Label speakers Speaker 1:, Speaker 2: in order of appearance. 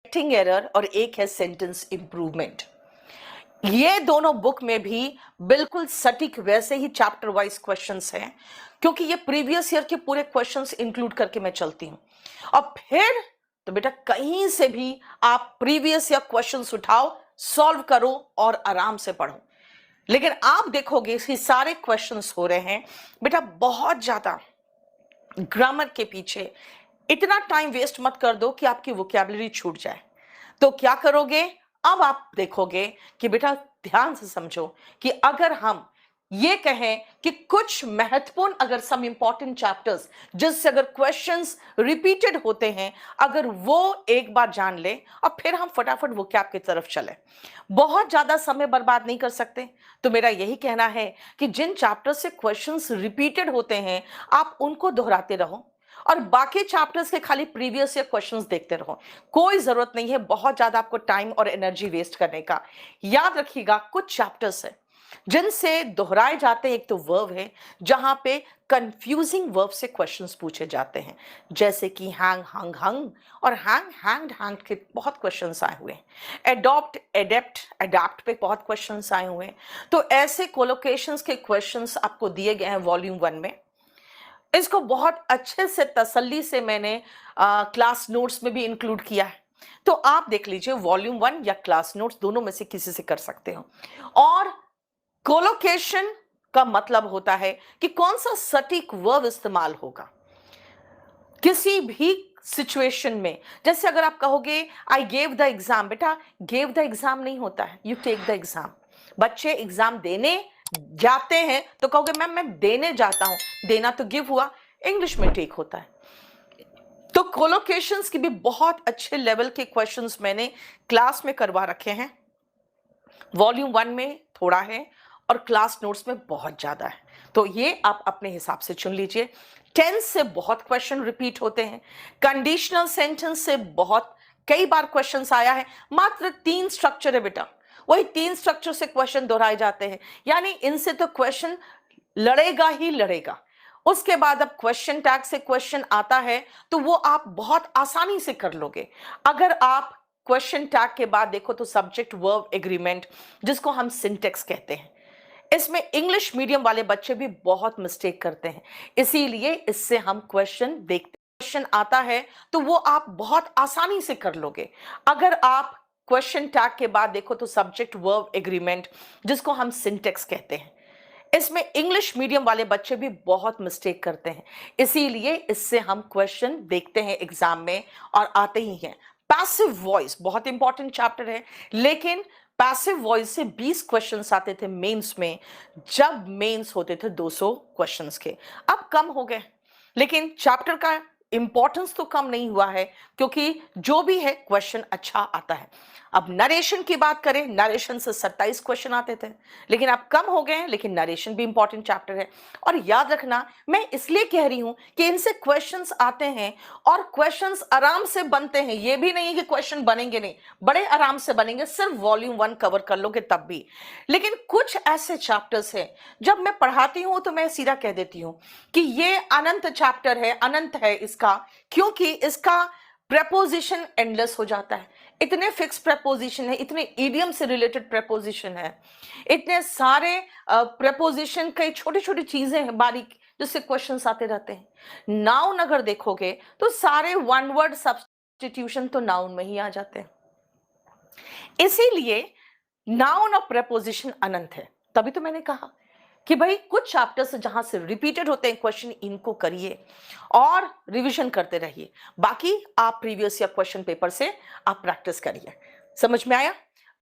Speaker 1: Writing error और एक है सेंटेंस इंप्रूवमेंट। ये दोनों बुक में भी बिल्कुल सटीक वैसे ही चैप्टर वाइज क्वेश्चंस हैं, क्योंकि ये प्रीवियस ईयर के पूरे क्वेश्चंस इंक्लूड करके मैं चलती हूं। और फिर तो बेटा कहीं से भी आप प्रीवियस ईयर क्वेश्चंस उठाओ, सॉल्व करो और आराम से पढ़ो। लेकिन आप देखोगे इसके सारे क्वेश्चंस हो रहे हैं बेटा बहुत ज्यादा ग्रामर के पीछे। इतना टाइम वेस्ट मत कर दो कि आपकी वोकैबुलरी छूट जाए। तो क्या करोगे? अब आप देखोगे कि बेटा ध्यान से समझो कि अगर हम ये कहें कि कुछ महत्वपूर्ण अगर सम इंपॉर्टेंट चैप्टर्स जिससे अगर क्वेश्चंस रिपीटेड होते हैं, अगर वो एक बार जान ले और फिर हम फटाफट वोकैब की तरफ चले, बहुत ज्यादा समय बर्बाद नहीं कर सकते। तो मेरा यही कहना है कि जिन चैप्टर से क्वेश्चंस रिपीटेड होते हैं आप उनको दोहराते रहो और बाकी चैप्टर्स के खाली प्रीवियस ईयर क्वेश्चंस देखते रहो। कोई जरूरत नहीं है बहुत ज्यादा आपको टाइम और एनर्जी वेस्ट करने का। याद रखिएगा कुछ चैप्टर्स है जिनसे दोहराए जाते हैं। एक तो वर्ब है जहां पे कंफ्यूजिंग वर्ब से क्वेश्चंस पूछे जाते हैं, जैसे कि हैंग, हंग, हंग और हैंग, हैंग्ड, हैंग्ड के बहुत क्वेश्चंस आए हुए हैं। एडॉप्ट, एडेप्ट, अडैप्ट पे बहुत क्वेश्चंस आए हुए हैं। तो ऐसे कोलोकेशंस के क्वेश्चंस आपको दिए गए हैं वॉल्यूम 1 में। इसको बहुत अच्छे से तसल्ली से मैंने क्लास नोट्स में भी इंक्लूड किया है। तो आप देख लीजिए वॉल्यूम 1 या क्लास नोट्स दोनों में से किसी से कर सकते हो। और कोलोकेशन का मतलब होता है कि कौन सा सटीक वर्ब इस्तेमाल होगा किसी भी सिचुएशन में। जैसे अगर आप कहोगे आई गेव द एग्जाम, बेटा गेव द एग्जाम नहीं होता है, यू टेक द एग्जाम। बच्चे एग्जाम देने जाते हैं तो कहोगे मैम मैं देने जाता हूं, देना तो गिव हुआ, इंग्लिश में टेक होता है। तो कोलोकेशंस की भी बहुत अच्छे लेवल के क्वेश्चंस मैंने क्लास में करवा रखे हैं। वॉल्यूम 1 में थोड़ा है और क्लास नोट्स में बहुत ज्यादा है, तो ये आप अपने हिसाब से चुन लीजिए। टेंस से बहुत क्वेश्चन रिपीट होते हैं, कंडीशनल सेंटेंस से बहुत कई बार क्वेश्चंस आया है। मात्र 3 स्ट्रक्चर है बेटा, वही 3 स्ट्रक्चर से क्वेश्चन दोहराए जाते हैं, यानी इनसे तो क्वेश्चन लड़ेगा ही लड़ेगा। उसके बाद अब क्वेश्चन टैग से क्वेश्चन आता है तो वो आप बहुत आसानी से कर लोगे। अगर आप क्वेश्चन टैग के बाद देखो तो सब्जेक्ट वर्ब एग्रीमेंट, जिसको हम सिंटेक्स कहते हैं, इसमें इंग्लिश मीडियम वाले बच्चे भी बहुत मिस्टेक करते हैं, इसीलिए इससे हम क्वेश्चन देखते, क्वेश्चन आता है तो वो आप बहुत आसानी से कर लोगे। अगर आप क्वेश्चन टैग के बाद देखो तो सब्जेक्ट वर्ब एग्रीमेंट, जिसको हम सिंटेक्स कहते हैं, इसमें इंग्लिश मीडियम वाले बच्चे भी बहुत मिस्टेक करते हैं, इसीलिए इससे हम क्वेश्चन देखते हैं एग्जाम में और आते ही हैं। पैसिव वॉइस बहुत इंपॉर्टेंट चैप्टर है, लेकिन पैसिव वॉइस से 20 क्वेश्चंस आते थे मेंस में, जब मेंस होते थे 200 क्वेश्चंस के। अब कम हो गए, लेकिन चैप्टर का इंपॉर्टेंस तो कम नहीं हुआ है, क्योंकि जो भी है क्वेश्चन अच्छा आता है। अब नरेशन की बात करें, नरेशन से 27 क्वेश्चन आते थे, लेकिन अब कम हो गए हैं, लेकिन नरेशन भी इंपॉर्टेंट चैप्टर है। और याद रखना मैं इसलिए कह रही हूं कि इनसे क्वेश्चंस आते हैं और क्वेश्चंस आराम से बनते हैं। ये भी नहीं है कि क्वेश्चन बनेंगे नहीं, बड़े आराम से बनेंगे, सिर्फ वॉल्यूम 1 कवर कर लोगे तब भी। लेकिन कुछ ऐसे चैप्टर्स हैं जब मैं पढ़ाती हूं तो मैं सीधा कह देती हूं कि ये अनंत चैप्टर है, अनंत है इसका, क्योंकि इसका प्रेपोजिशन एंडलेस हो जाता है। इतने फिक्स प्रेपोजिशन है, इतने इडियम से रिलेटेड प्रेपोजिशन है, इतने सारे प्रेपोजिशन, कई छोटी छोटी चीजें हैं बारीक, जिससे क्वेश्चंस आते रहते हैं। नाउन अगर देखोगे तो सारे वन वर्ड सब्स्टिट्यूशन तो नाउन में ही आ जाते हैं, इसीलिए नाउन और प्रेपोजिशन अनंत है। तभी तो मैंने कहा कि भाई कुछ चैप्टर्स जहां से रिपीटेड होते हैं क्वेश्चन, इनको करिए और रिवीजन करते रहिए। बाकी आप प्रीवियस ईयर क्वेश्चन पेपर से आप प्रैक्टिस करिए। समझ में आया?